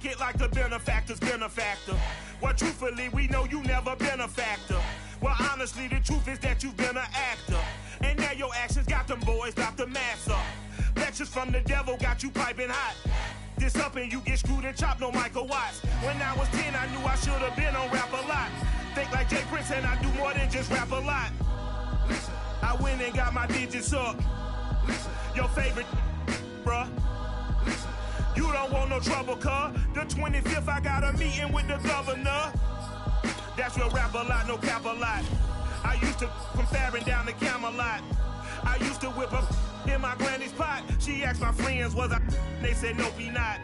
it like the benefactor's been a factor. Well, truthfully, we know you never been a factor. Well, honestly, the truth is that you've been an actor. And now your actions got them boys drop the mask up. Lectures from the devil got you piping hot. This up and you get screwed and chopped, no Michael Watts. When I was 10, I knew I should have been on rap a lot. Think like Jay Prince and I do more than just rap a lot. I went and got my digits up. Your favorite, bruh. You don't want no trouble, cuz. The 25th, I got a meeting with the governor. That's real rap a lot, no cap a lot. I used to from Farron down to Camelot. I used to whip up in my granny's pot. She asked my friends, was I? They said, nope, he not.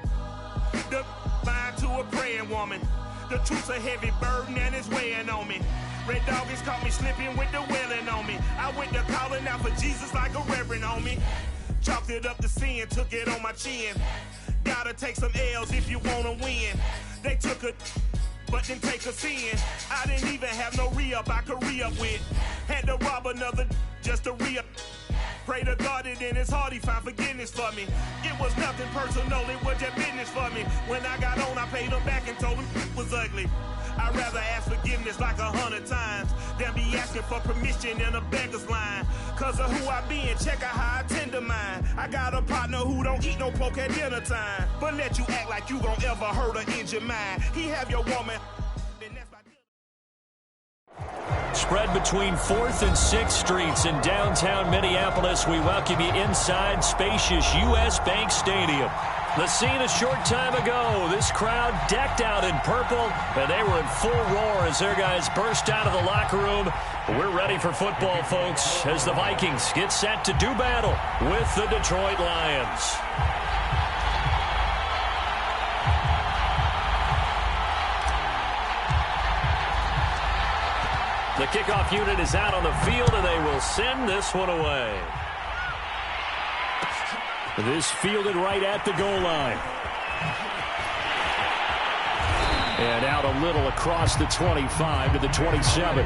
The line to a praying woman. The truth's a heavy burden and it's weighing on me. Red Doggies caught me slipping with the wailing on me. I went to calling out for Jesus like a reverend on me. Chalked it up to sin, took it on my chin. Gotta take some L's if you wanna win. They took a but didn't take a sin. I didn't even have no re-up I could re-up with. Had to rob another just to re-up. Pray to God that in his heart he found forgiveness for me. It was nothing personal, it was just business for me. When I got on, I paid him back and told him it was ugly. I'd rather ask forgiveness like 100 times than be asking for permission in a beggar's line. Cause of who I be and check out how I tend to mine. I got a partner who don't eat no pork at dinner time, but let you act like you gon' ever hurt or injure mine. He have your woman. Spread between 4th and 6th Streets in downtown Minneapolis. We welcome you inside spacious U.S. Bank Stadium. The scene a short time ago. This crowd decked out in purple, and they were in full roar as their guys burst out of the locker room. We're ready for football, folks, as the Vikings get set to do battle with the Detroit Lions. The kickoff unit is out on the field, and they will send this one away. This fielded right at the goal line. And out a little across the 25 to the 27.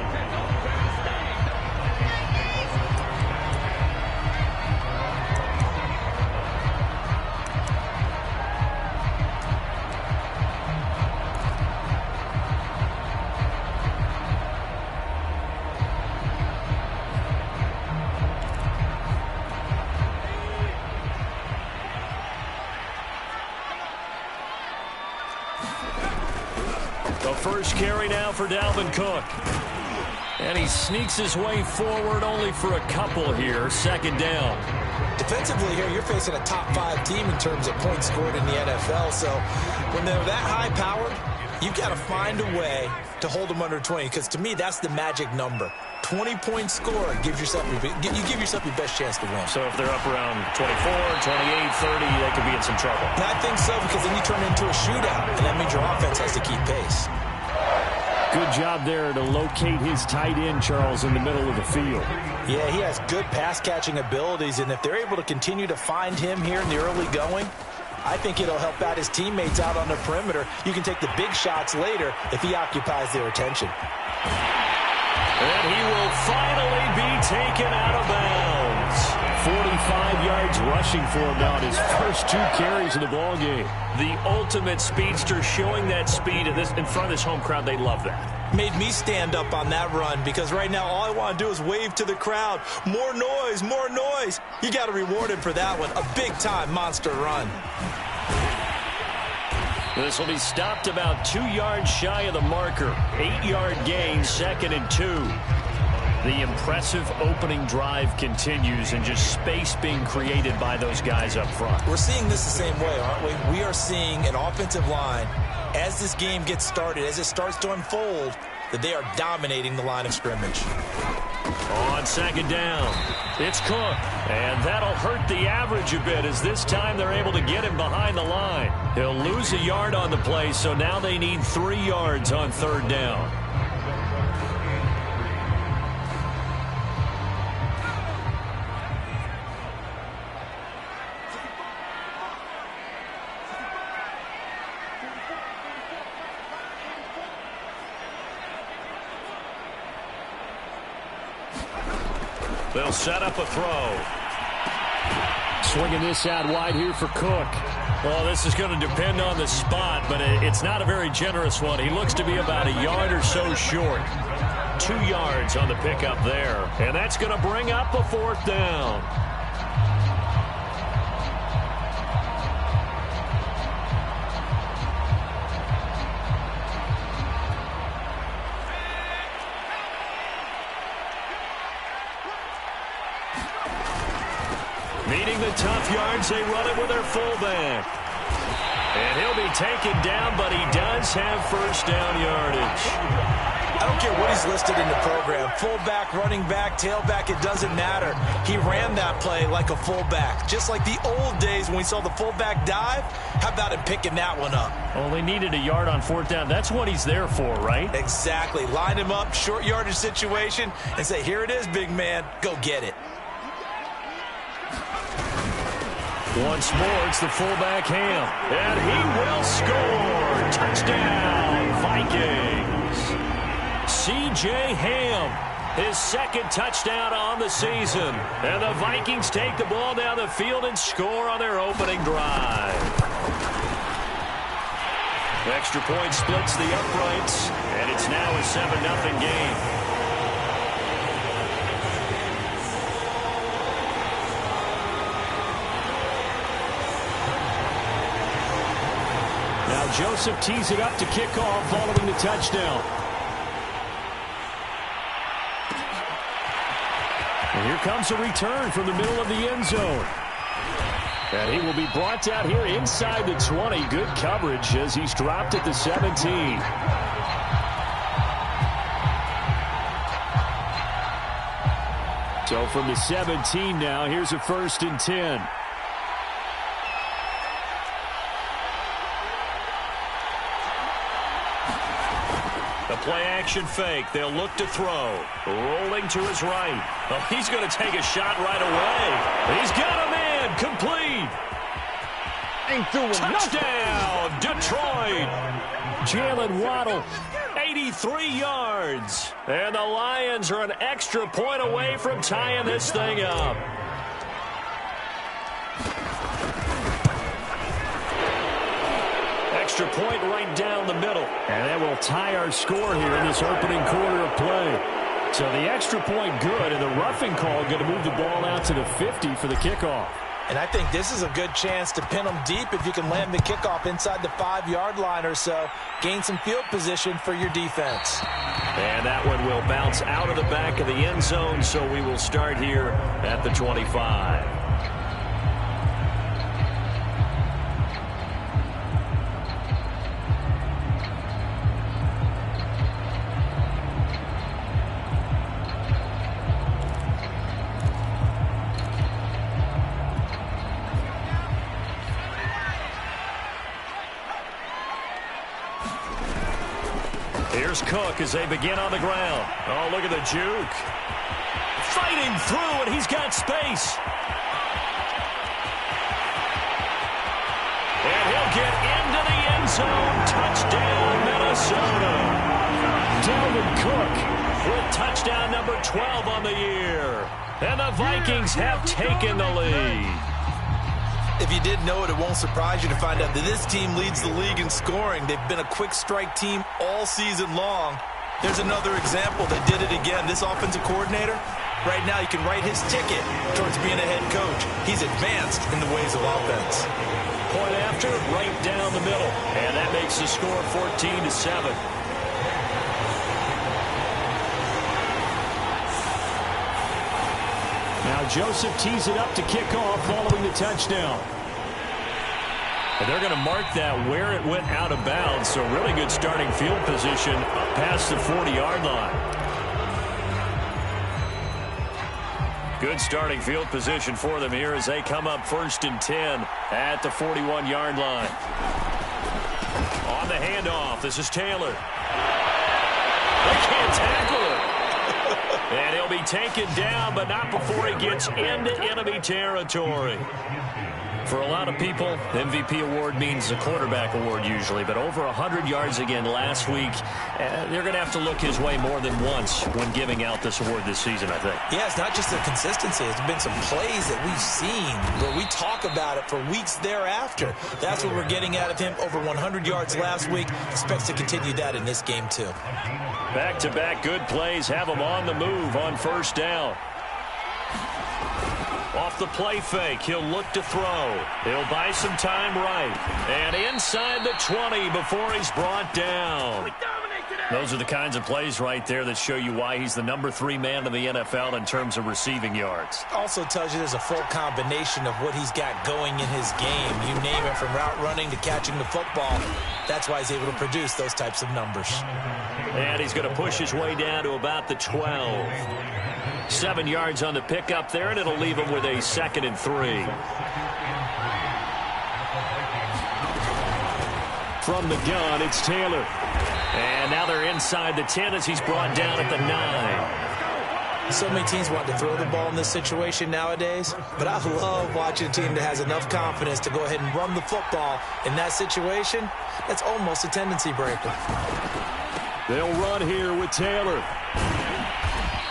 First carry now for Dalvin Cook. And he sneaks his way forward only for a couple here. Second down. Defensively here, you're facing a top 5 team in terms of points scored in the NFL. So when they're that high-powered, you've got to find a way to hold them under 20. Because to me, that's the magic number. 20-point score gives yourself you give yourself your best chance to win. So if they're up around 24, 28, 30, they could be in some trouble. And I think so, because then you turn it into a shootout, and that means your offense has to keep pace. Good job there to locate his tight end, Charles, in the middle of the field. Yeah, he has good pass-catching abilities, and if they're able to continue to find him here in the early going, I think it'll help out his teammates out on the perimeter. You can take the big shots later if he occupies their attention. And he will finally be taken out of bounds. 45 yards rushing for him now in his first 2 carries of the ballgame. The ultimate speedster, showing that speed in front of this home crowd. They love that. Made me stand up on that run, because right now all I want to do is wave to the crowd. More noise, more noise. You got to reward him for that one. A big-time monster run. This will be stopped about 2 yards shy of the marker. 8-yard gain, 2nd and 2. The impressive opening drive continues, and just space being created by those guys up front. We're seeing this the same way, aren't we? We are seeing an offensive line, as this game gets started, as it starts to unfold, that they are dominating the line of scrimmage. On 2nd down, it's Cook. And that'll hurt the average a bit, as this time they're able to get him behind the line. He'll lose a yard on the play, so now they need 3 yards on 3rd down. They'll set up a throw. Swinging this out wide here for Cook. Well, this is going to depend on the spot, but it's not a very generous one. He looks to be about a yard or so short. 2 yards on the pickup there. And that's going to bring up a 4th down. Needing the tough yards, they run it with their fullback. And he'll be taken down, but he does have 1st down yardage. I don't care what he's listed in the program. Fullback, running back, tailback, it doesn't matter. He ran that play like a fullback. Just like the old days when we saw the fullback dive. How about him picking that one up? Well, they needed a yard on 4th down. That's what he's there for, right? Exactly. Line him up, short yardage situation, and say, here it is, big man. Go get it. Once more, it's the fullback Ham. And he will score. Touchdown, Vikings. C.J. Ham, his 2nd touchdown on the season. And the Vikings take the ball down the field and score on their opening drive. Extra point splits the uprights, and it's now a 7-0 game. Now Joseph tees it up to kick off following the touchdown. And here comes a return from the middle of the end zone. And he will be brought down here inside the 20. Good coverage as he's dropped at the 17. So from the 17 now, here's a 1st and 10. Play-action fake. They'll look to throw. Rolling to his right. Oh, he's going to take a shot right away. He's got a man. Complete. Touchdown, Detroit. Jalen Waddle, 83 yards. And the Lions are an extra point away from tying this thing up. Extra point right down the middle. And that will tie our score here in this opening quarter of play. So the extra point good, and the roughing call going to move the ball out to the 50 for the kickoff. And I think this is a good chance to pin them deep if you can land the kickoff inside the 5-yard line or so. Gain some field position for your defense. And that one will bounce out of the back of the end zone, so we will start here at the 25. Here's Cook as they begin on the ground. Oh, look at the juke. Fighting through, and he's got space. And he'll get into the end zone. Touchdown, Minnesota. Dalvin Cook with touchdown number 12 on the year. And the Vikings have taken the lead. If you didn't know it, it won't surprise you to find out that this team leads the league in scoring. They've been a quick strike team all season long. There's another example. They did it again. This offensive coordinator, right now, you can write his ticket towards being a head coach. He's advanced in the ways of offense. Point after, right down the middle. And that makes the score 14-7. Now Joseph tees it up to kick off following the touchdown. And they're going to mark that where it went out of bounds. So really good starting field position up past the 40-yard line. Good starting field position for them here as they come up 1st and 10 at the 41-yard line. On the handoff, this is Taylor. They can't tackle him. And he'll be taken down, but not before he gets into enemy territory. For a lot of people, MVP award means the quarterback award usually, but over 100 yards again last week. They're going to have to look his way more than once when giving out this award this season, I think. Yeah, it's not just the consistency. It's been some plays that we've seen where we talk about it for weeks thereafter. That's what we're getting out of him. Over 100 yards last week. Expects to continue that in this game, too. Back-to-back good plays have him on the move on first down. Off the play fake, he'll look to throw. He'll buy some time right. And inside the 20 before he's brought down. Those are the kinds of plays right there that show you why he's the number 3 man in the NFL in terms of receiving yards. Also tells you there's a full combination of what he's got going in his game. You name it, from route running to catching the football. That's why he's able to produce those types of numbers. And he's going to push his way down to about the 12. 7 yards on the pickup there, and it'll leave him with a 2nd and 3. From the gun, it's Taylor. And now they're inside the 10 as he's brought down at the 9. So many teams want to throw the ball in this situation nowadays, but I love watching a team that has enough confidence to go ahead and run the football in that situation. That's almost a tendency breaker. They'll run here with Taylor.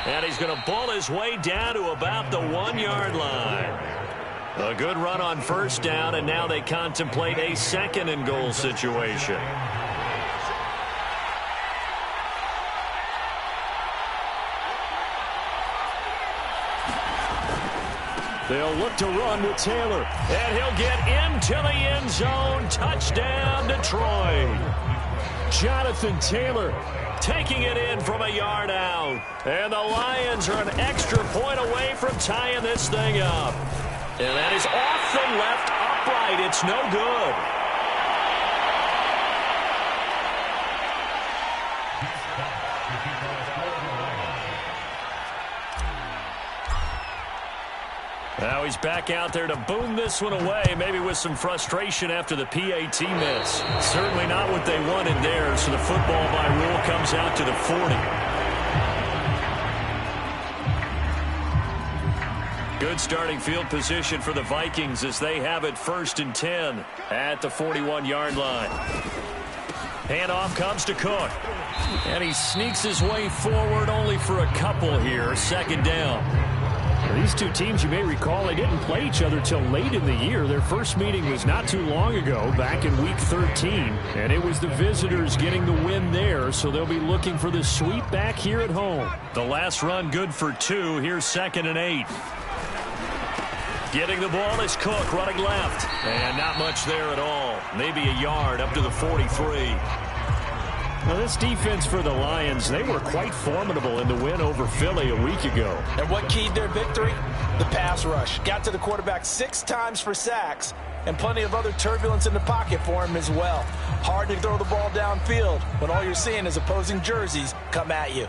And he's going to ball his way down to about the 1-yard line. A good run on first down, and now they contemplate a 2nd and goal situation. They'll look to run with Taylor. And he'll get into the end zone. Touchdown, Detroit. Jonathan Taylor taking it in from a yard out. And the Lions are an extra point away from tying this thing up. And that is off the left upright. It's no good. Now he's back out there to boom this one away, maybe with some frustration after the PAT miss. Certainly not what they wanted there, so the football by rule comes out to the 40. Good starting field position for the Vikings as they have it 1st and 10 at the 41-yard line. Handoff comes to Cook. And he sneaks his way forward only for a couple here. 2nd down. These two teams, you may recall, they didn't play each other till late in the year. Their first meeting was not too long ago, back in Week 13. And it was the visitors getting the win there, so they'll be looking for the sweep back here at home. The last run good for 2. Here's 2nd and 8. Getting the ball is Cook, running left. And not much there at all. Maybe a yard up to the 43. Now, this defense for the Lions, they were quite formidable in the win over Philly a week ago. And what keyed their victory? The pass rush. Got to the quarterback 6 times for sacks, and plenty of other turbulence in the pocket for him as well. Hard to throw the ball downfield when all you're seeing is opposing jerseys come at you.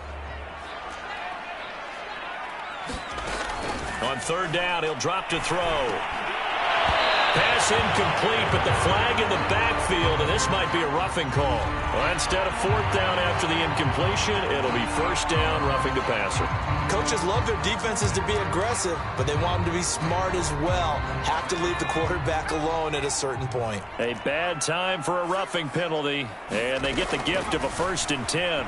On 3rd down, he'll drop to throw. Pass incomplete, but the flag in the backfield, and this might be a roughing call. Well, instead of 4th down after the incompletion, it'll be 1st down, roughing the passer. Coaches love their defenses to be aggressive, but they want them to be smart as well. Have to leave the quarterback alone at a certain point. A bad time for a roughing penalty, and they get the gift of a 1st and 10.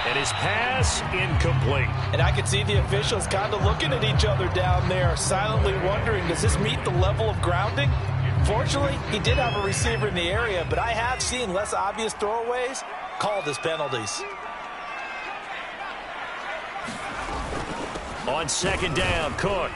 And his pass incomplete. And I can see the officials kind of looking at each other down there, silently wondering, does this meet the level of grounding? Fortunately, he did have a receiver in the area, but I have seen less obvious throwaways called as penalties. On 2nd down, Cook.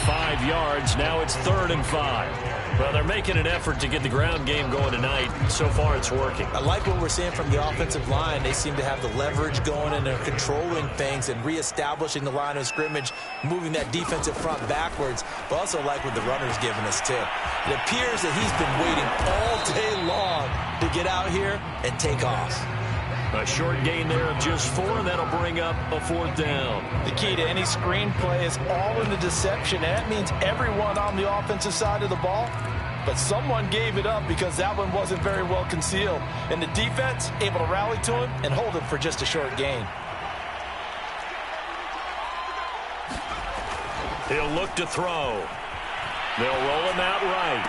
5 yards, now it's 3rd and 5. Well, they're making an effort to get the ground game going tonight. So far, it's working. I like what we're seeing from the offensive line. They seem to have the leverage going, and they're controlling things and reestablishing the line of scrimmage, moving that defensive front backwards. But also like what the runner's giving us, too. It appears that he's been waiting all day long to get out here and take off. A short gain there of just 4, and that'll bring up a 4th down. The key to any screenplay is all in the deception, and that means everyone on the offensive side of the ball. But someone gave it up because that one wasn't very well concealed. And the defense able to rally to him and hold him for just a short gain. He'll look to throw. They'll roll him out right.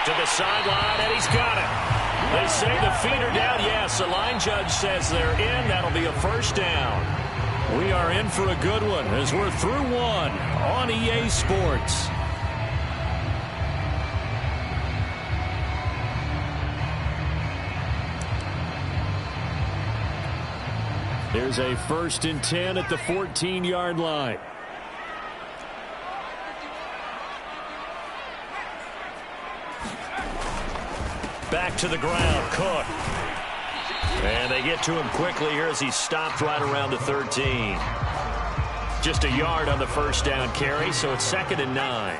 To the sideline, and he's got it. They say the feet are down. Yes, the line judge says they're in. That'll be a first down. We are in for a good one as we're through one on EA Sports. There's a 1st and 10 at the 14-yard line. Back to the ground, Cook. And they get to him quickly here as he stopped right around the 13. Just a yard on the first down carry, so it's 2nd and 9.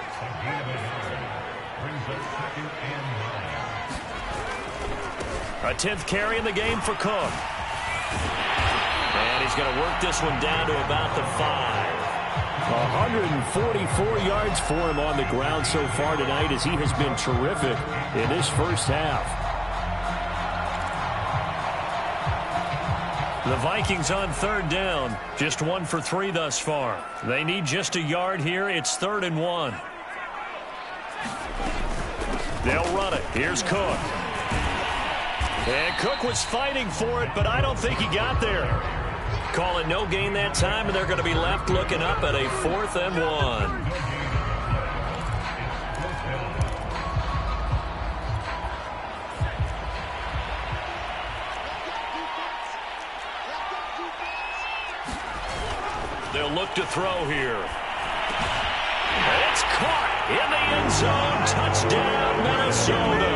A 10th carry in the game for Cook. And he's going to work this one down to about the 5. 144 yards for him on the ground so far tonight as he has been terrific in this first half. The Vikings on 3rd down, just 1 for 3 thus far. They need just a yard here. It's 3rd and 1. They'll run it. Here's Cook. And Cook was fighting for it, but I don't think he got there. Calling no gain that time, and they're going to be left looking up at a 4th and 1. They'll look to throw here. And it's caught in the end zone. Touchdown, Minnesota.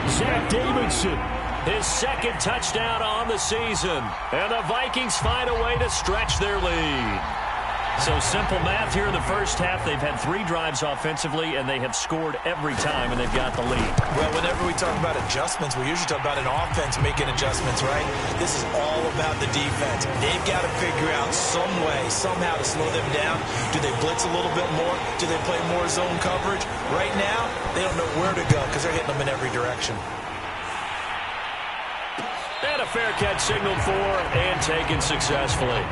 Zach Davidson, his 2nd touchdown on the season. And the Vikings find a way to stretch their lead. So simple math here in the first half. They've had 3 drives offensively, and they have scored every time, and they've got the lead. Well, whenever we talk about adjustments, we usually talk about an offense making adjustments, right? This is all about the defense. They've got to figure out some way, somehow to slow them down. Do they blitz a little bit more? Do they play more zone coverage? Right now, they don't know where to go because they're hitting them in every direction. And a fair catch signaled for and taken successfully.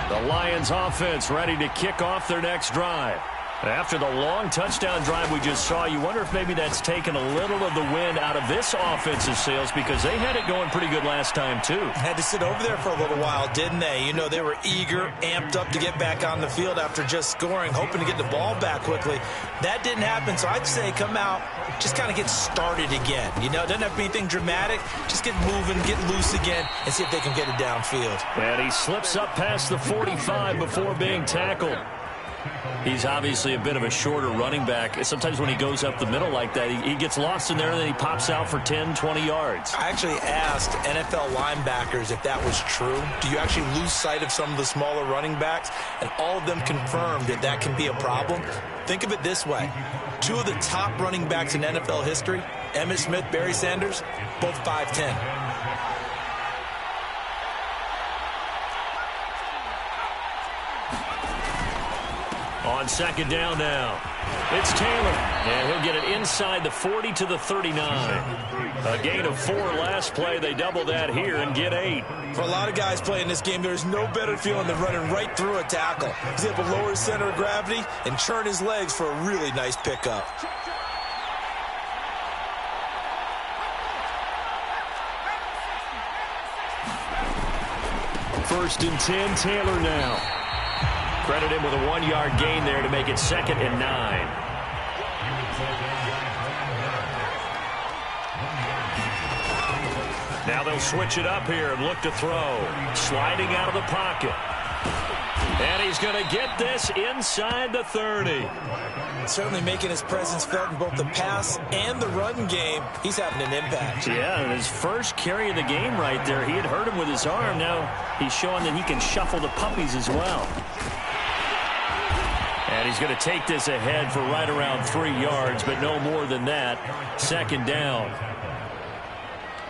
The Lions offense ready to kick off their next drive. After the long touchdown drive we just saw, you wonder if maybe that's taken a little of the wind out of this offensive sails because they had it going pretty good last time too. Had to sit over there for a little while, didn't they? You know, they were eager, amped up to get back on the field after just scoring, hoping to get the ball back quickly. That didn't happen, so I'd say come out, just kind of get started again. You know, it doesn't have to be anything dramatic. Just get moving, get loose again, and see if they can get it downfield. And he slips up past the 45 before being tackled. He's obviously a bit of a shorter running back. Sometimes when he goes up the middle like that, he gets lost in there and then he pops out for 10, 20 yards. I actually asked NFL linebackers if that was true. Do you actually lose sight of some of the smaller running backs? And all of them confirmed that that can be a problem. Think of it this way. 2 of the top running backs in NFL history, Emmitt Smith, Barry Sanders, both 5'10". On 2nd down now, it's Taylor, and he'll get it inside the 40 to the 39. A gain of 4 last play. They double that here and get 8. For a lot of guys playing this game, there's no better feeling than running right through a tackle. He's able to lower his center of gravity and churn his legs for a really nice pickup. First and 10, Taylor now. Credit him with a 1-yard gain there to make it 2nd and 9. Now they'll switch it up here and look to throw. Sliding out of the pocket. And he's going to get this inside the 30. Certainly making his presence felt in both the pass and the run game. He's having an impact. Yeah, and his first carry of the game right there, he had hurt him with his arm. Now he's showing that he can shuffle the puppies as well. And he's going to take this ahead for right around 3 yards, but no more than that. 2nd down.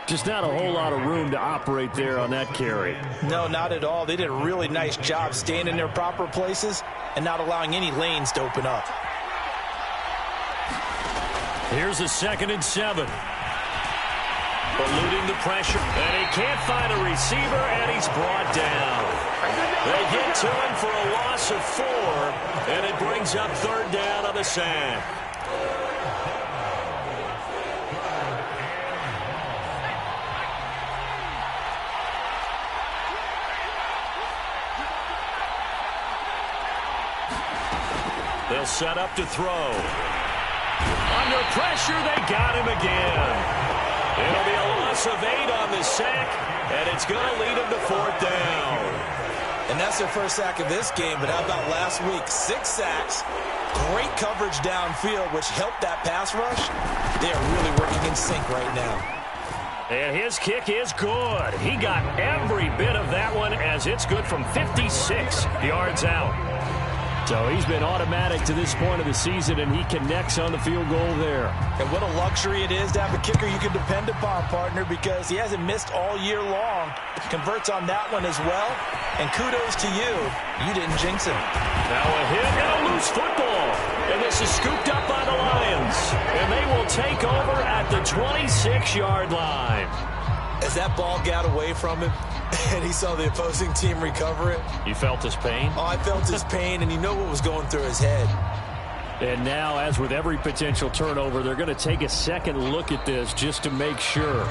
Just not a whole lot of room to operate there on that carry. No, not at all. They did a really nice job staying in their proper places and not allowing any lanes to open up. Here's a 2nd and 7. Eluding the pressure, and he can't find a receiver, and he's brought down. They get to him for a loss of 4, and it brings up 3rd down on the sack. They'll set up to throw. Under pressure, they got him again. It'll be a loss of 8 on the sack, and it's going to lead them to 4th down. And that's their first sack of this game, but how about last week? 6 sacks, great coverage downfield, which helped that pass rush. They are really working in sync right now. And his kick is good. He got every bit of that one as it's good from 56 yards out. So he's been automatic to this point of the season, and he connects on the field goal there. And what a luxury it is to have a kicker you can depend upon, partner, because he hasn't missed all year long. Converts on that one as well. And kudos to you. You didn't jinx him. Now a hit and a loose football. And this is scooped up by the Lions. And they will take over at the 26-yard line. As that ball got away from him, and he saw the opposing team recover it. You felt his pain? Oh, I felt his pain, and you know what was going through his head. And now, as with every potential turnover, they're going to take a second look at this just to make sure.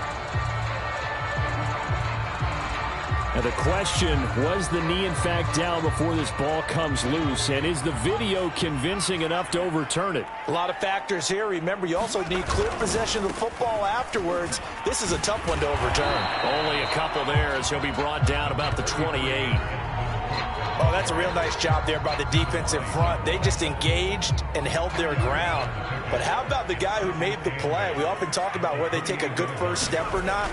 And the question, was the knee in fact down before this ball comes loose? And is the video convincing enough to overturn it? A lot of factors here. Remember, you also need clear possession of the football afterwards. This is a tough one to overturn. Only a couple there as he'll be brought down about the 28. Oh, that's a real nice job there by the defense in front. They just engaged and held their ground. But how about the guy who made the play? We often talk about whether they take a good first step or not.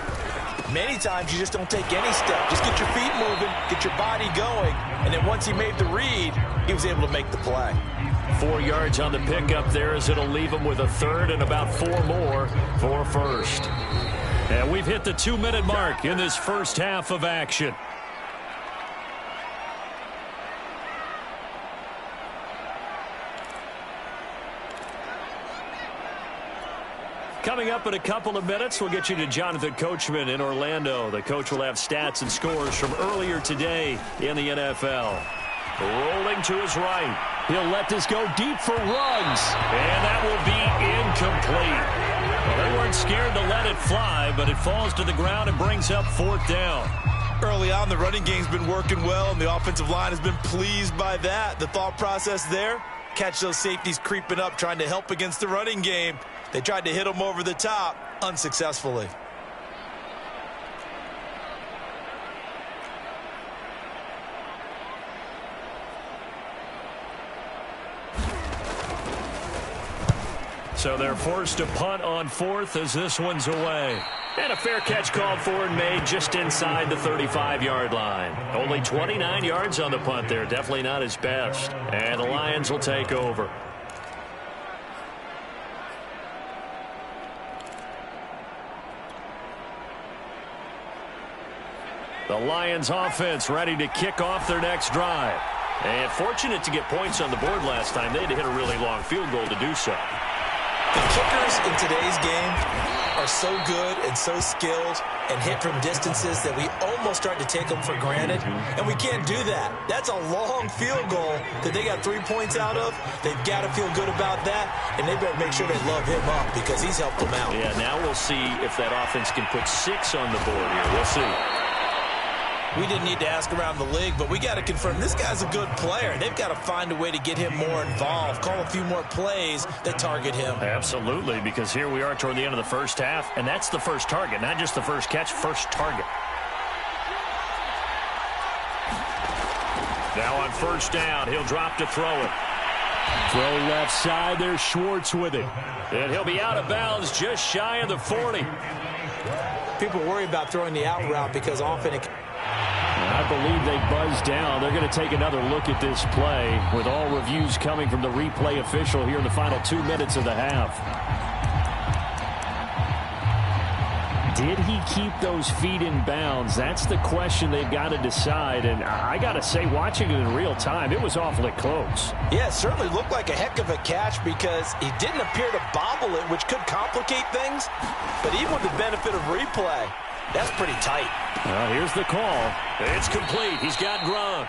Many times you just don't take any step. Just get your feet moving, get your body going, and then once he made the read, he was able to make the play. 4 yards on the pickup there as it'll leave him with a 3rd and about 4 more for 1st. And we've hit the 2-minute mark in this first half of action. Coming up in a couple of minutes, we'll get you to Jonathan Coachman in Orlando. The coach will have stats and scores from earlier today in the NFL. Rolling to his right. He'll let this go deep for Ruggs. And that will be incomplete. Well, they weren't scared to let it fly, but it falls to the ground and brings up 4th down. Early on, the running game's been working well, and the offensive line has been pleased by that. The thought process there, catch those safeties creeping up, trying to help against the running game. They tried to hit him over the top, unsuccessfully. So they're forced to punt on 4th as this one's away. And a fair catch called for and made just inside the 35-yard line. Only 29 yards on the punt there. Definitely not his best. And the Lions will take over. The Lions offense ready to kick off their next drive. And fortunate to get points on the board last time. They had to hit a really long field goal to do so. The kickers in today's game are so good and so skilled and hit from distances that we almost start to take them for granted. And we can't do that. That's a long field goal that they got 3 points out of. They've got to feel good about that, and they better make sure they love him up because he's helped them out. Yeah, now we'll see if that offense can put 6 on the board here. We'll see. We didn't need to ask around the league, but we got to confirm this guy's a good player. They've got to find a way to get him more involved, call a few more plays that target him. Absolutely, because here we are toward the end of the first half, and that's the first target, not just the first catch, first target. Now on 1st down, he'll drop to throw it. Throw left side, there's Schwartz with it. And he'll be out of bounds just shy of the 40. People worry about throwing the out route because often it... I believe they buzzed down. They're going to take another look at this play with all reviews coming from the replay official here in the final 2 minutes of the half. Did he keep those feet in bounds? That's the question they've got to decide. And I got to say, watching it in real time, it was awfully close. Yeah, it certainly looked like a heck of a catch because he didn't appear to bobble it, which could complicate things. But even with the benefit of replay, that's pretty tight. Well, here's the call. It's complete. He's got Gronk.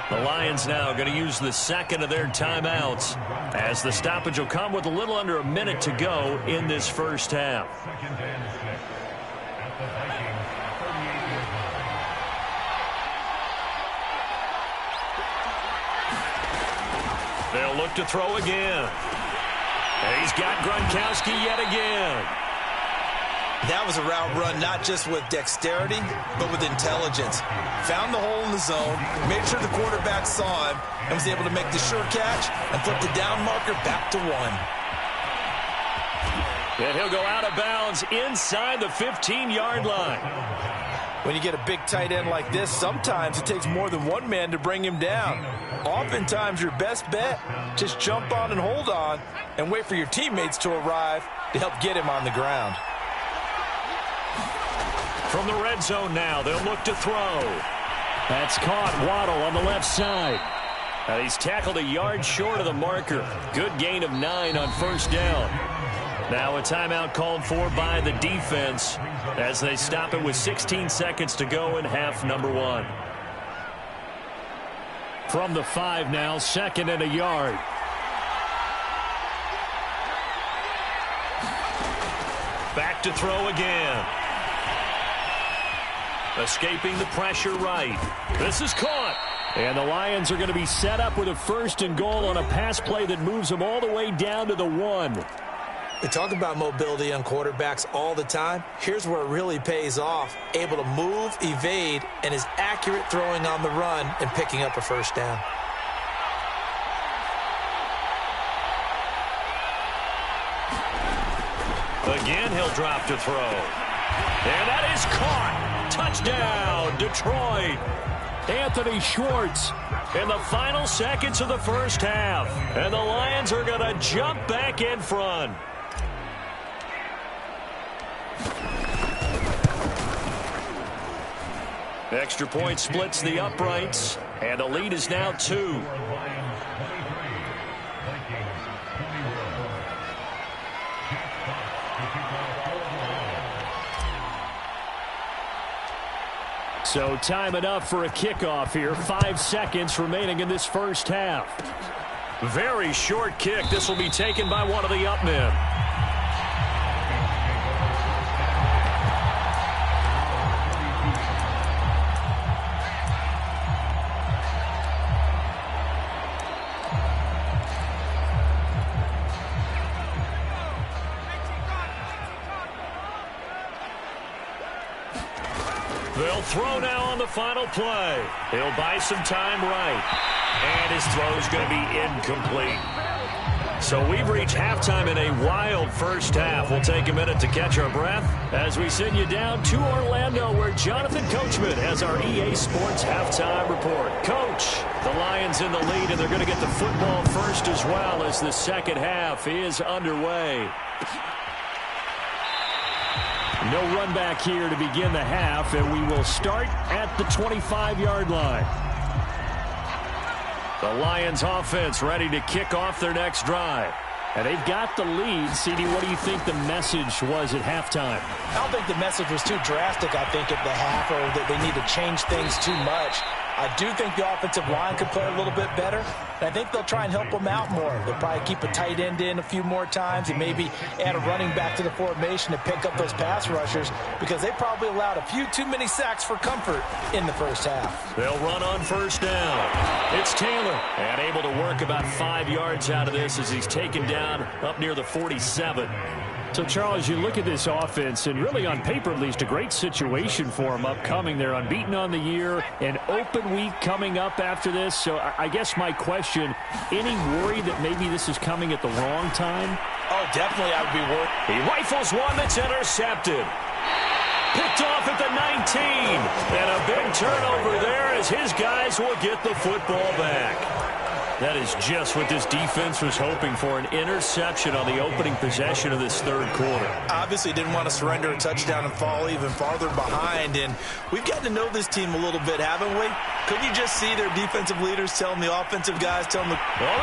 The Lions now going to use the second of their timeouts as the stoppage will come with a little under a minute to go in this first half. They'll look to throw again. And he's got Gronkowski yet again. That was a route run not just with dexterity, but with intelligence. Found the hole in the zone, made sure the quarterback saw him, and was able to make the sure catch and flip the down marker back to 1. And he'll go out of bounds inside the 15-yard line. When you get a big tight end like this, sometimes it takes more than one man to bring him down. Oftentimes, your best bet, just jump on and hold on and wait for your teammates to arrive to help get him on the ground. From the red zone now, they'll look to throw. That's caught. Waddle on the left side. And he's tackled a yard short of the marker. Good gain of 9 on first down. Now a timeout called for by the defense as they stop it with 16 seconds to go in half number 1. From the 5 now, 2nd and a yard. Back to throw again. Escaping the pressure right. This is caught. And the Lions are going to be set up with a 1st and goal on a pass play that moves them all the way down to the 1. We talk about mobility on quarterbacks all the time. Here's where it really pays off. Able to move, evade, and is accurate throwing on the run and picking up a 1st down. Again, he'll drop to throw. And that is caught. Touchdown, Detroit. Anthony Schwartz in the final seconds of the first half. And the Lions are going to jump back in front. Extra point splits the uprights. And the lead is now 2. So time enough for a kickoff here. 5 seconds remaining in this first half. Very short kick. This will be taken by one of the up men. They'll throw now on the final play. He'll buy some time right. And his throw's going to be incomplete. So we've reached halftime in a wild first half. We'll take a minute to catch our breath as we send you down to Orlando where Jonathan Coachman has our EA Sports halftime report. Coach, the Lions in the lead, and they're going to get the football first as well as the second half is underway. No run back here to begin the half, and we will start at the 25-yard line. The Lions offense ready to kick off their next drive. And they've got the lead. CD, what do you think the message was at halftime? I don't think the message was too drastic, I think, at the half, or that they need to change things too much. I do think the offensive line could play a little bit better, and I think they'll try and help them out more. They'll probably keep a tight end in a few more times and maybe add a running back to the formation to pick up those pass rushers because they probably allowed a few too many sacks for comfort in the first half. They'll run on first down. It's Taylor, and able to work about 5 yards out of this as he's taken down up near the 47. So, Charles, you look at this offense, and really on paper at least, a great situation for them upcoming. They're unbeaten on the year, an open week coming up after this. So I guess my question, any worry that maybe this is coming at the wrong time? Oh, definitely I would be worried. He rifles one that's intercepted. Picked off at the 19. And a big turnover there as his guys will get the football back. That is just what this defense was hoping for, an interception on the opening possession of this third quarter. Obviously didn't want to surrender a touchdown and fall even farther behind, and we've gotten to know this team a little bit, haven't we? Couldn't you just see their defensive leaders telling the offensive guys, well,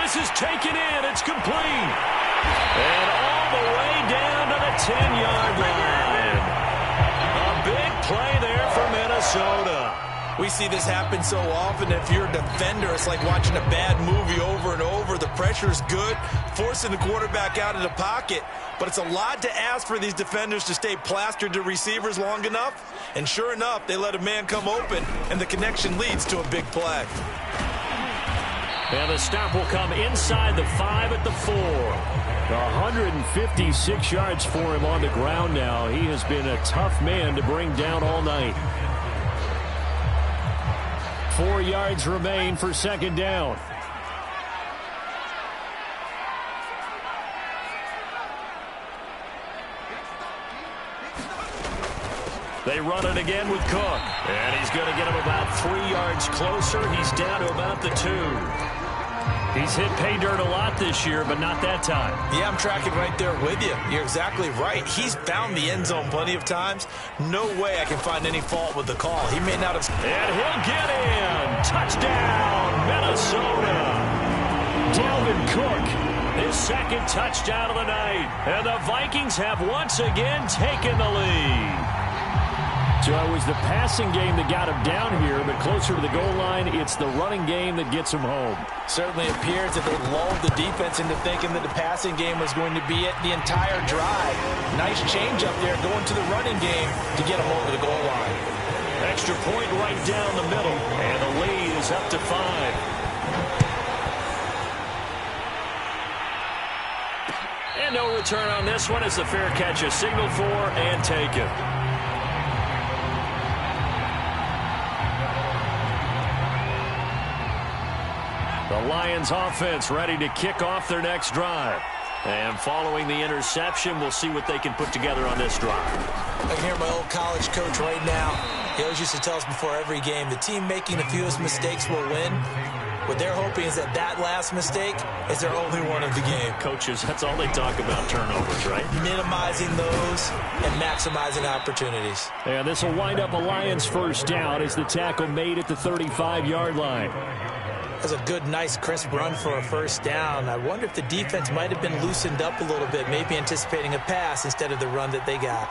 this is taken in. It's complete. And all the way down to the 10-yard line. A big play there for Minnesota. We see this happen so often. If you're a defender, it's like watching a bad movie over and over. The pressure's good, forcing the quarterback out of the pocket. But it's a lot to ask for these defenders to stay plastered to receivers long enough. And sure enough, they let a man come open, and the connection leads to a big play. And the stop will come inside the 5 at the 4. 156 yards for him on the ground now. He has been a tough man to bring down all night. 4 yards remain for second down. They run it again with Cook. And he's going to get him about 3 yards closer. He's down to about the 2. He's hit pay dirt a lot this year, but not that time. Yeah, I'm tracking right there with you. You're exactly right. He's found the end zone plenty of times. No way I can find any fault with the call. He may not have... And he'll get in. Touchdown, Minnesota. Dalvin Cook, his second touchdown of the night. And the Vikings have once again taken the lead. So it was the passing game that got him down here, but closer to the goal line, it's the running game that gets him home. Certainly appears that they lulled the defense into thinking that the passing game was going to be it the entire drive. Nice change up there going to the running game to get him over the goal line. Extra point right down the middle, and the lead is up to 5. And no return on this one as the fair catch is signaled for and taken. The Lions offense ready to kick off their next drive. And following the interception, we'll see what they can put together on this drive. I can hear my old college coach right now. He always used to tell us before every game, the team making the fewest mistakes will win. What they're hoping is that that last mistake is their only one of the game. Coaches, that's all they talk about, turnovers, right? Minimizing those and maximizing opportunities. And this will wind up a Lions first down as the tackle made at the 35-yard line. That's a good, nice, crisp run for a first down. I wonder if the defense might have been loosened up a little bit, maybe anticipating a pass instead of the run that they got.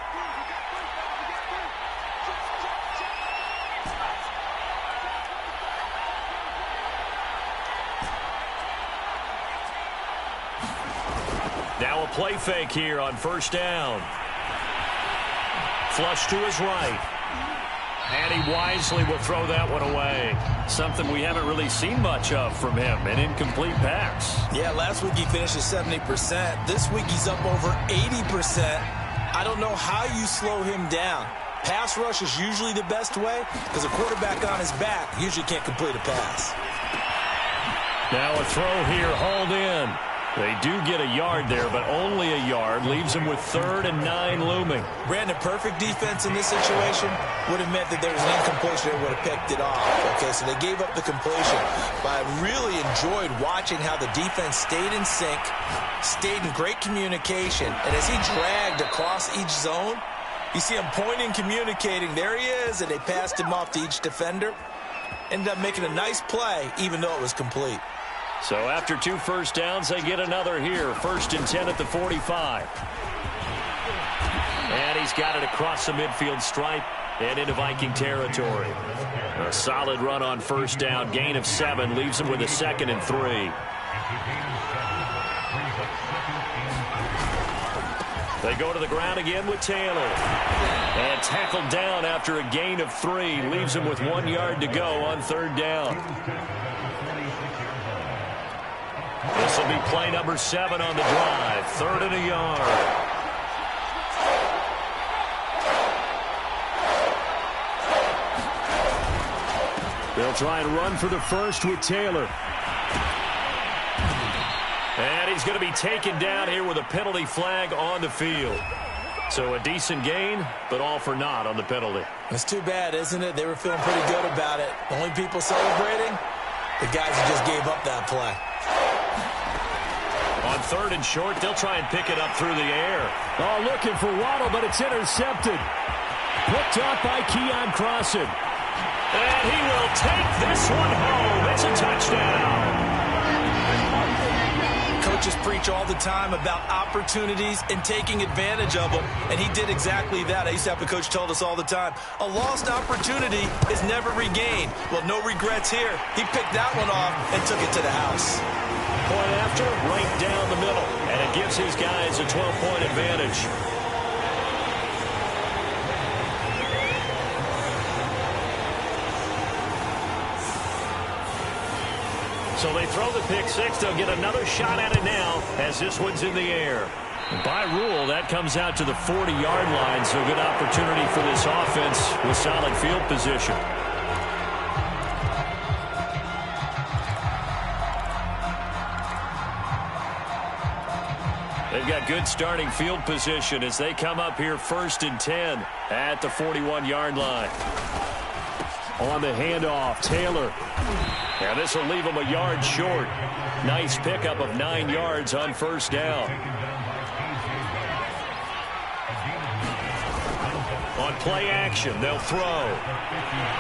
Now a play fake here on first down. Flush to his right. And he wisely will throw that one away. Something we haven't really seen much of from him, an incomplete pass. Yeah, last week he finished at 70%. This week he's up over 80%. I don't know how you slow him down. Pass rush is usually the best way because a quarterback on his back usually can't complete a pass. Now a throw here, hauled in. They do get a yard there, but only a yard. Leaves them with 3rd and 9 looming. Brandon, perfect defense in this situation would have meant that there was an incompletion. They would have picked it off. Okay, so they gave up the completion. But I really enjoyed watching how the defense stayed in sync, stayed in great communication. And as he dragged across each zone, you see him pointing, communicating. There he is, and they passed him off to each defender. Ended up making a nice play, even though it was complete. So after 2 first downs, they get another here. 1st and 10 at the 45. And he's got it across the midfield stripe and into Viking territory. A solid run on first down. Gain of 7 leaves him with a 2nd and 3. They go to the ground again with Taylor. And tackled down after a gain of 3. Leaves him with 1 yard to go on 3rd down. This will be play number 7 on the drive. 3rd and a yard. They'll try and run for the first with Taylor. And he's going to be taken down here with a penalty flag on the field. So a decent gain, but all for naught on the penalty. It's too bad, isn't it? They were feeling pretty good about it. Only people celebrating, the guys who just gave up that play. 3rd and short. They'll try and pick it up through the air. Oh, looking for Waddle, but it's intercepted. Picked up by Keon Crossan. And he will take this one home. It's a touchdown. Coaches preach all the time about opportunities and taking advantage of them, and he did exactly that. I used to have a coach told us all the time, a lost opportunity is never regained. Well, no regrets here. He picked that one off and took it to the house. Point after, right down the middle, and it gives his guys a 12-point advantage. So they throw the pick six. They'll get another shot at it now as this one's in the air. By rule, that comes out to the 40-yard line, so good opportunity for this offense with solid field position. They've got good starting field position as they come up here 1st and 10 at the 41-yard line. On the handoff, Taylor. Yeah, this will leave him a yard short. Nice pickup of 9 yards on 1st down. On play action, they'll throw.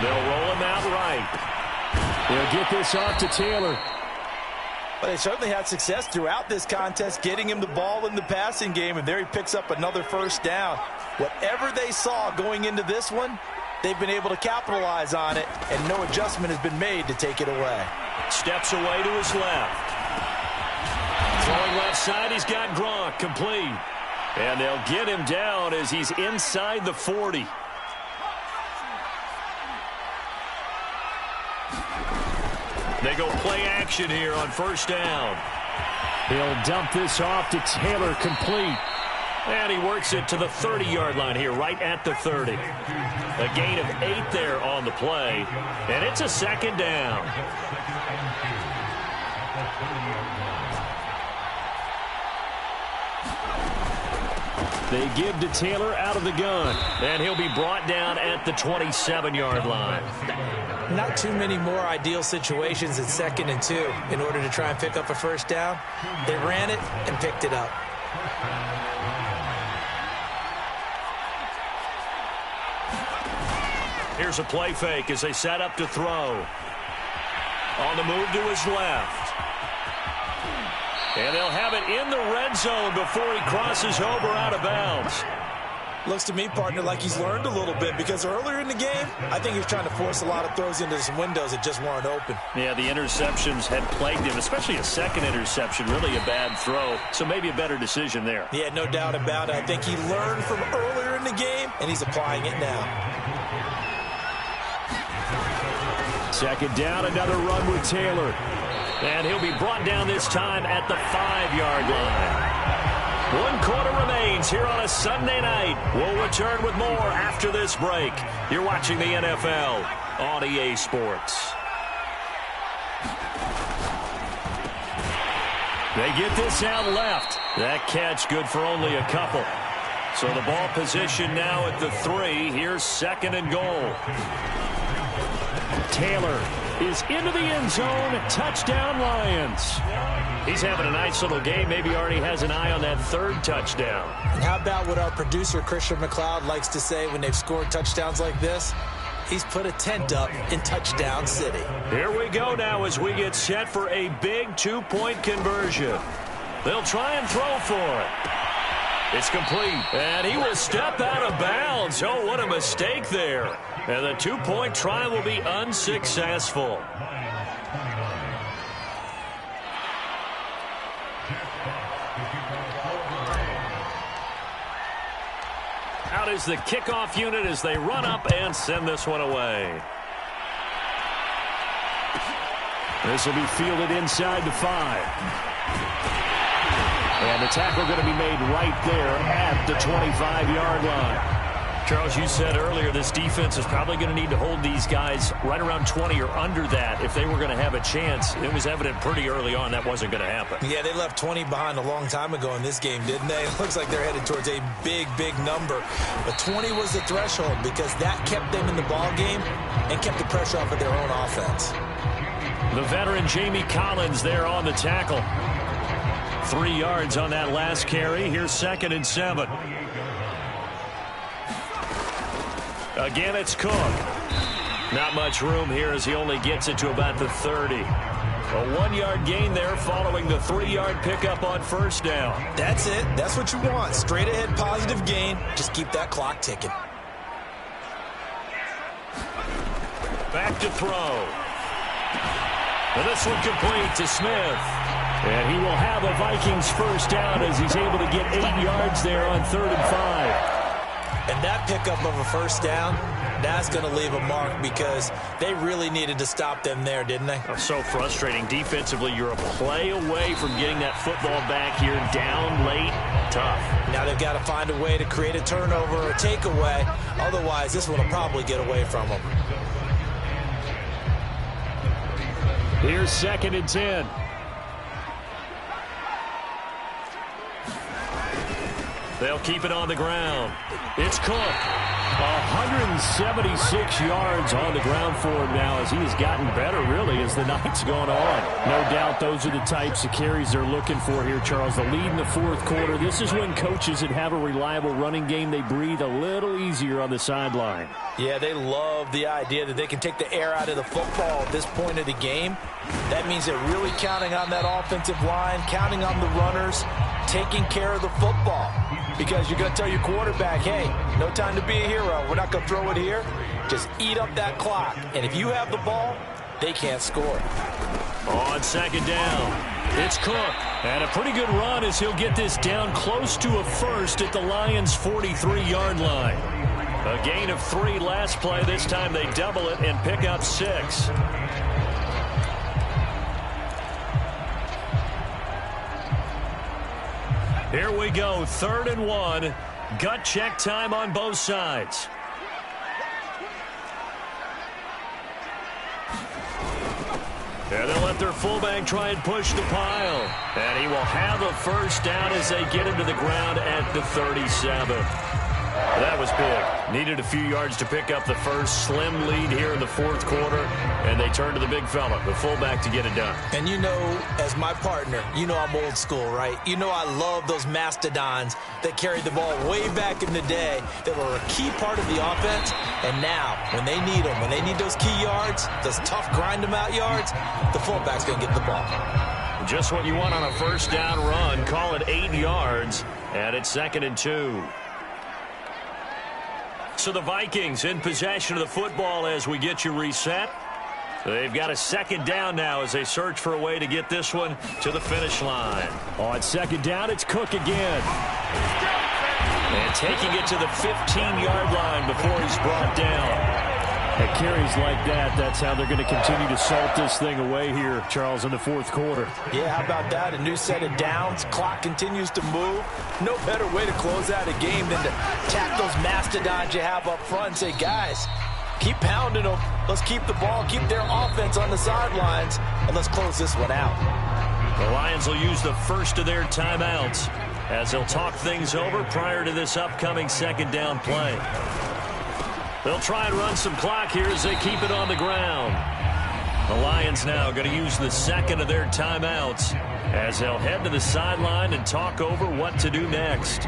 They'll roll him out right. They'll get this off to Taylor. But they certainly had success throughout this contest, getting him the ball in the passing game, and there he picks up another 1st down. Whatever they saw going into this one, they've been able to capitalize on it, and no adjustment has been made to take it away. Steps away to his left. Throwing left side, he's got Gronk complete. And they'll get him down as he's inside the 40. They go play action here on 1st down. He'll dump this off to Taylor, complete. And he works it to the 30-yard line here, right at the 30. A gain of 8 there on the play, and it's a 2nd down. They give to Taylor out of the gun. And he'll be brought down at the 27-yard line. Not too many more ideal situations at 2nd and 2 in order to try and pick up a 1st down. They ran it and picked it up. Here's a play fake as they set up to throw. On the move to his left. And they'll have it in the red zone before he crosses over out of bounds. Looks to me, partner, like he's learned a little bit, because earlier in the game, I think he was trying to force a lot of throws into some windows that just weren't open. Yeah, the interceptions had plagued him, especially a 2nd interception, really a bad throw. So maybe a better decision there. Yeah, no doubt about it. I think he learned from earlier in the game, and he's applying it now. 2nd down, another run with Taylor. And he'll be brought down this time at the 5-yard line. 1 quarter remains here on a Sunday night. We'll return with more after this break. You're watching the NFL on EA Sports. They get this out left. That catch good for only a couple. So the ball position now at the 3. Here's 2nd and goal. Taylor is into the end zone. Touchdown, Lions. He's having a nice little game. Maybe already has an eye on that 3rd touchdown. And how about what our producer, Christian McLeod, likes to say when they've scored touchdowns like this? He's put a tent up in Touchdown City. Here we go now as we get set for a big 2-point conversion. They'll try and throw for it. It's complete. And he will step out of bounds. Oh, what a mistake there. And the 2-point try will be unsuccessful. Out is the kickoff unit as they run up and send this one away. This will be fielded inside the 5. And the tackle going to be made right there at the 25-yard line. Charles, you said earlier this defense is probably going to need to hold these guys right around 20 or under that if they were going to have a chance. It was evident pretty early on that wasn't going to happen. Yeah, they left 20 behind a long time ago in this game, didn't they? It looks like they're headed towards a big, big number. But 20 was the threshold because that kept them in the ball game and kept the pressure off of their own offense. The veteran Jamie Collins there on the tackle. 3 yards on that last carry. Here's 2nd and 7. Again, it's Cook. Not much room here as he only gets it to about the 30. A 1-yard gain there following the 3-yard pickup on 1st down. That's it. That's what you want. Straight ahead positive gain. Just keep that clock ticking. Back to throw. And this one complete to Smith. And he will have a Vikings 1st down as he's able to get 8 yards there on 3rd and 5. And that pickup of a 1st down, that's going to leave a mark because they really needed to stop them there, didn't they? Oh, so frustrating. Defensively, you're a play away from getting that football back here down late. Tough. Now they've got to find a way to create a turnover or a takeaway. Otherwise, this one will probably get away from them. Here's 2nd and 10. They'll keep it on the ground. It's Cook. 176 yards on the ground for him now as he has gotten better, really, as the night's gone on. No doubt those are the types of carries they're looking for here, Charles. The lead in the 4th quarter. This is when coaches that have a reliable running game, they breathe a little easier on the sideline. Yeah, they love the idea that they can take the air out of the football at this point of the game. That means they're really counting on that offensive line, counting on the runners, taking care of the football. Because you're going to tell your quarterback, hey, no time to be a hero. We're not going to throw it here. Just eat up that clock. And if you have the ball, they can't score. On 2nd down, it's Cook. And a pretty good run as he'll get this down close to a 1st at the Lions' 43-yard line. A gain of 3 last play. This time they double it and pick up 6. Here we go, 3rd and 1. Gut check time on both sides. And they'll let their fullback try and push the pile. And he will have a 1st down as they get him to the ground at the 37. That was big. Needed a few yards to pick up the 1st. Slim lead here in the 4th quarter. And they turn to the big fella, the fullback, to get it done. And you know, as my partner, you know I'm old school, right? You know I love those mastodons that carried the ball way back in the day that were a key part of the offense. And now, when they need them, when they need those key yards, those tough grind-them-out yards, the fullback's going to get the ball. Just what you want on a 1st down run. Call it 8 yards. And it's 2nd and 2. So the Vikings in possession of the football as we get you reset. They've got a 2nd down now as they search for a way to get this one to the finish line. On 2nd down, it's Cook again. And taking it to the 15-yard line before he's brought down. At carries like that, that's how they're going to continue to salt this thing away here, Charles, in the 4th quarter. Yeah, how about that? A new set of downs. Clock continues to move. No better way to close out a game than to tap those mastodons you have up front and say, guys, keep pounding them. Let's keep the ball, keep their offense on the sidelines, and let's close this one out. The Lions will use the 1st of their timeouts as they'll talk things over prior to this upcoming 2nd down play. They'll try and run some clock here as they keep it on the ground. The Lions now going to use the 2nd of their timeouts as they'll head to the sideline and talk over what to do next.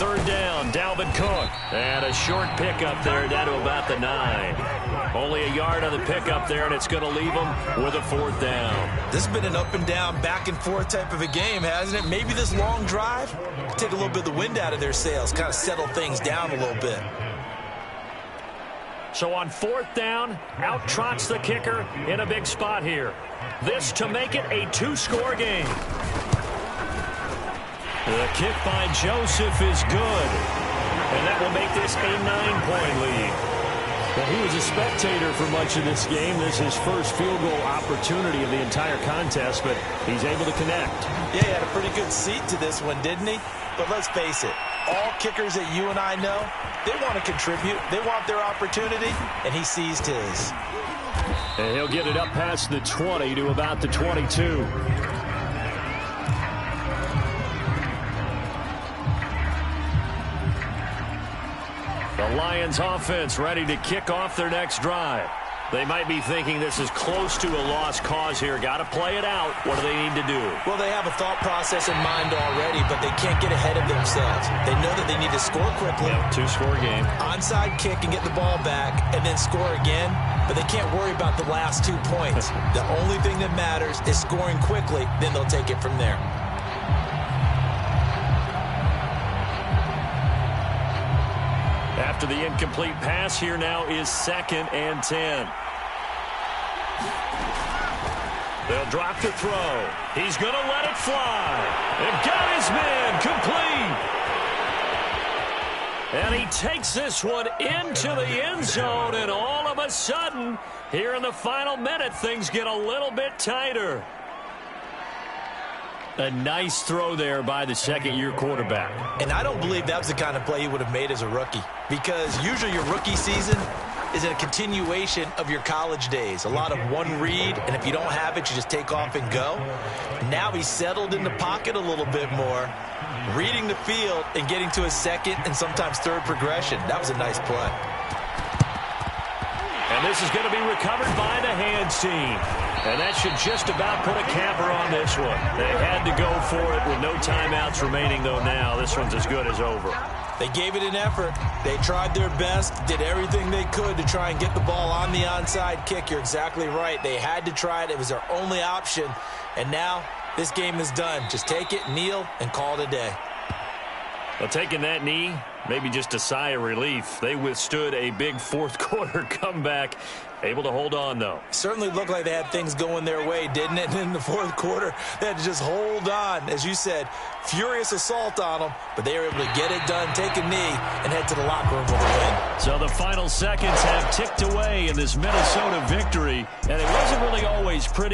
Third down, Dalvin Cook. And a short pickup there down to about the 9. Only a yard on the pickup there, and it's going to leave them with a 4th down. This has been an up and down, back and forth type of a game, hasn't it? Maybe this long drive could take a little bit of the wind out of their sails, kind of settle things down a little bit. So on 4th down, out trots the kicker in a big spot here. This to make it a 2-score game. The kick by Joseph is good. And that will make this a 9-point lead. Well, he was a spectator for much of this game. This is his first field goal opportunity of the entire contest, but he's able to connect. Yeah, he had a pretty good seat to this one, didn't he? But let's face it, all kickers that you and I know, they want to contribute. They want their opportunity, and he seized his. And he'll get it up past the 20 to about the 22. The Lions offense ready to kick off their next drive. They might be thinking this is close to a lost cause here. Got to play it out. What do they need to do? Well, they have a thought process in mind already, but they can't get ahead of themselves. They know that they need to score quickly. Yep, two-score game. Onside kick and get the ball back and then score again, but they can't worry about the last 2 points. The only thing that matters is scoring quickly, then they'll take it from there. After the incomplete pass, here now is 2nd and 10. They'll drop the throw. He's going to let it fly. They've got his man complete. And he takes this one into the end zone, and all of a sudden, here in the final minute, things get a little bit tighter. A nice throw there by the second-year quarterback. And I don't believe that was the kind of play he would have made as a rookie, because usually your rookie season is a continuation of your college days. A lot of one read, and if you don't have it, you just take off and go. Now he's settled in the pocket a little bit more, reading the field and getting to his second and sometimes third progression. That was a nice play. And this is going to be recovered by the hands team. And that should just about put a capper on this one. They had to go for it with no timeouts remaining, though now. This one's as good as over. They gave it an effort. They tried their best, did everything they could to try and get the ball on the onside kick. You're exactly right. They had to try it. It was their only option. And now this game is done. Just take it, kneel, and call it a day. Well, taking that knee, maybe just a sigh of relief. They withstood a big fourth-quarter comeback. Able to hold on, though. Certainly looked like they had things going their way, didn't it? And in the fourth quarter, they had to just hold on. As you said, furious assault on them, but they were able to get it done, take a knee, and head to the locker room with a win. So the final seconds have ticked away in this Minnesota victory, and it wasn't really always pretty.